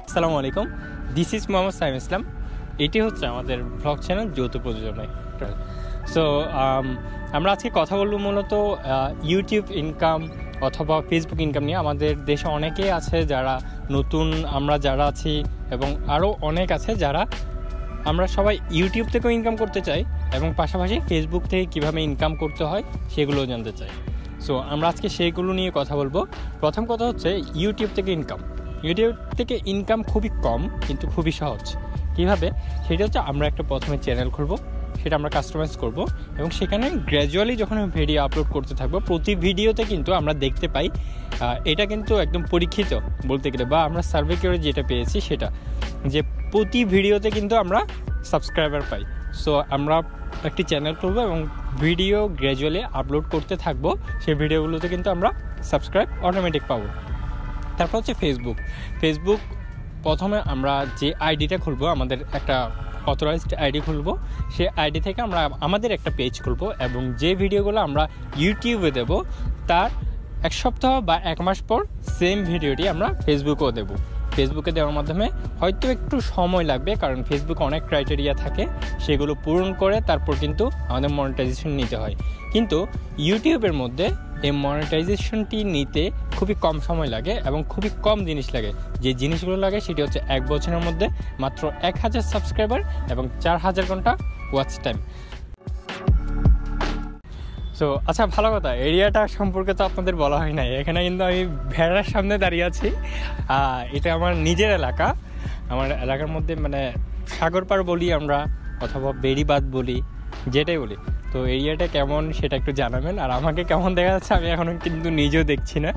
আসসালামু আলাইকুম, this is Mohammad Saim ইসলাম। এটি হচ্ছে আমাদের ব্লগ চ্যানেল যৌথ প্রযোজনায়। সো আমরা আজকে কথা বলবো মূলত ইউটিউব ইনকাম অথবা ফেসবুক ইনকাম নিয়ে। আমাদের দেশে অনেকেই আছে যারা নতুন, আমরা যারা আছি এবং আরও অনেক আছে যারা আমরা সবাই ইউটিউব থেকেও ইনকাম করতে চাই এবং পাশাপাশি ফেসবুক থেকে কীভাবে ইনকাম করতে হয় সেগুলোও জানতে চাই। সো আমরা আজকে সেইগুলো নিয়ে কথা বলবো। প্রথম কথা হচ্ছে ইউটিউব থেকে ইনকাম। ইউটিউব থেকে ইনকাম খুবই কম কিন্তু খুবই সহজ। কীভাবে? সেটা হচ্ছে আমরা একটা প্রথমে চ্যানেল খুলবো, সেটা আমরা কাস্টমাইজ করব এবং সেখানে গ্র্যাজুয়ালি যখন আমি ভিডিও আপলোড করতে থাকবো, প্রতি ভিডিওতে কিন্তু আমরা দেখতে পাই, এটা কিন্তু একদম পরীক্ষিত বলতে গেলে, বা আমরা সার্ভে করে যেটা পেয়েছি সেটা, যে প্রতি ভিডিওতে কিন্তু আমরা সাবস্ক্রাইবার পাই। সো আমরা একটি চ্যানেল খুলবো এবং ভিডিও গ্র্যাজুয়ালি আপলোড করতে থাকবো, সেই ভিডিওগুলোতে কিন্তু আমরা সাবস্ক্রাইব অটোমেটিক পাবো। তারপর হচ্ছে ফেসবুক প্রথমে আমরা যে আইডিটা খুলবো, আমাদের একটা অথরাইজড আইডি খুলবো, সেই আইডি থেকে আমরা আমাদের একটা পেজ খুলবো এবং যে ভিডিওগুলো আমরা ইউটিউবে দেব তার এক সপ্তাহ বা এক মাস পর সেম ভিডিওটি আমরা ফেসবুকেও দেবো। ফেসবুকে দেওয়ার মাধ্যমে হয়তো একটু সময় লাগবে, কারণ ফেসবুকে অনেক ক্রাইটেরিয়া থাকে, সেগুলো পূরণ করে তারপর কিন্তু আমাদের মনিটাইজেশন নিতে হয়। কিন্তু ইউটিউবের মধ্যে এই মনিটাইজেশনটি নিতে খুবই কম সময় লাগে এবং খুবই কম জিনিস লাগে। যে জিনিসগুলো লাগে সেটি হচ্ছে 1 বছরের মধ্যে মাত্র 1000 সাবস্ক্রাইবার এবং 4000 ঘন্টা ওয়াচ টাইম। সো আচ্ছা, ভালো কথা, এরিয়াটা সম্পর্কে তো আপনাদের বলা হয় নাই। এখানে কিন্তু আমি ভেড়ার সামনে দাঁড়িয়ে আছি। এটা আমার নিজের এলাকা। আমার এলাকার মধ্যে মানে সাগর পাড় বলি আমরা, অথবা বেড়িবাঁধ বলি, যেটাই বলি। তো এরিয়াটা কেমন সেটা একটু জানাবেন। আর আমাকে কেমন দেখা যাচ্ছে আমি এখনও কিন্তু নিজেও দেখছি না,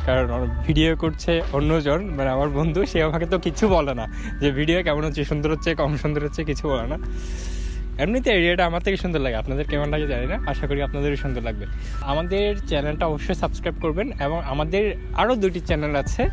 কারণ ভিডিও করছে অন্যজন, মানে আমার বন্ধু, সে আমাকে তো কিছু বলে না যে ভিডিও কেমন হচ্ছে, সুন্দর হচ্ছে, কম সুন্দর হচ্ছে, কিছু বলে না। এমনিতে এরিয়াটা আমার থেকে সুন্দর লাগে, আপনাদের কেমন লাগে জানি না, আশা করি আপনাদেরও সুন্দর লাগবে। আমাদের চ্যানেলটা অবশ্যই সাবস্ক্রাইব করবেন এবং আমাদের আরও 2টি চ্যানেল আছে,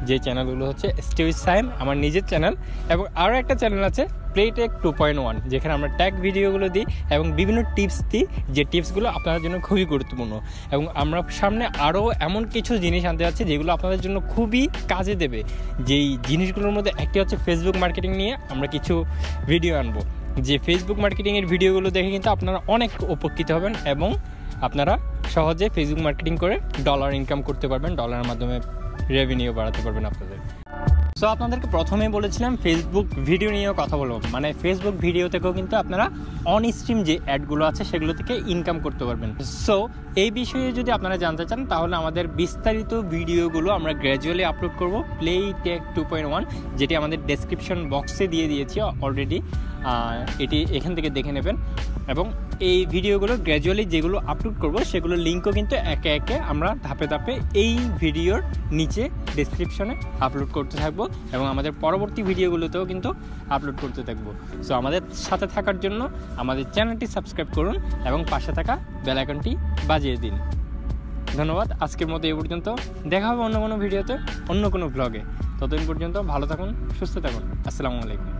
যে চ্যানেলগুলো হচ্ছে স্টে উইথ সাইম, আমার নিজের চ্যানেল, এবং আরও একটা চ্যানেল আছে প্লেটেক 2.1, যেখানে আমরা ট্যাগ ভিডিওগুলো দিই এবং বিভিন্ন টিপস দিই, যে টিপসগুলো আপনাদের জন্য খুবই গুরুত্বপূর্ণ। এবং আমরা সামনে আরও এমন কিছু জিনিস আনতে যাচ্ছি যেগুলো আপনাদের জন্য খুবই কাজে দেবে। যেই জিনিসগুলোর মধ্যে একটি হচ্ছে ফেসবুক মার্কেটিং নিয়ে আমরা কিছু ভিডিও আনবো, যে ফেসবুক মার্কেটিংয়ের ভিডিওগুলো দেখে কিন্তু আপনারা অনেক উপকৃত হবেন এবং আপনারা সহজে ফেসবুক মার্কেটিং করে ডলার ইনকাম করতে পারবেন, ডলারের মাধ্যমে রেভিনিউ বাড়াতে পারবেন আপনাদের। সো আপনাদেরকে প্রথমেই বলেছিলাম ফেসবুক ভিডিও নিয়েও কথা বলবো, মানে ফেসবুক ভিডিও থেকেও কিন্তু আপনারা অন স্ট্রিম যে অ্যাডগুলো আছে সেগুলো থেকে ইনকাম করতে পারবেন। সো এই বিষয়ে যদি আপনারা জানতে চান তাহলে আমাদের বিস্তারিত ভিডিওগুলো আমরা গ্র্যাজুয়ালি আপলোড করব প্লেটেক 2.1, যেটি আমাদের ডেসক্রিপশন বক্সে দিয়ে দিয়েছি অলরেডি। এটি এখান থেকে দেখে নেবেন এবং এই ভিডিওগুলো গ্র্যাজুয়ালি যেগুলো আপলোড করব সেগুলো লিঙ্কও কিন্তু একে একে আমরা ধাপে ধাপে এই ভিডিওর নিচে ডেসক্রিপশনে আপলোড করতে থাকবো এবং আমাদের পরবর্তী ভিডিওগুলোতেও কিন্তু আপলোড করতে থাকবো। সো আমাদের সাথে থাকার জন্য আমাদের চ্যানেলটি সাবস্ক্রাইব করুন এবং পাশে থাকা বেল আইকনটি বাজিয়ে দিন। ধন্যবাদ। আজকের মতো এই পর্যন্ত, দেখা হবে অন্য কোনো ভিডিওতে, অন্য কোনো ব্লগে। ততদিন পর্যন্ত ভালো থাকুন, সুস্থ থাকুন। আসসালামু আলাইকুম।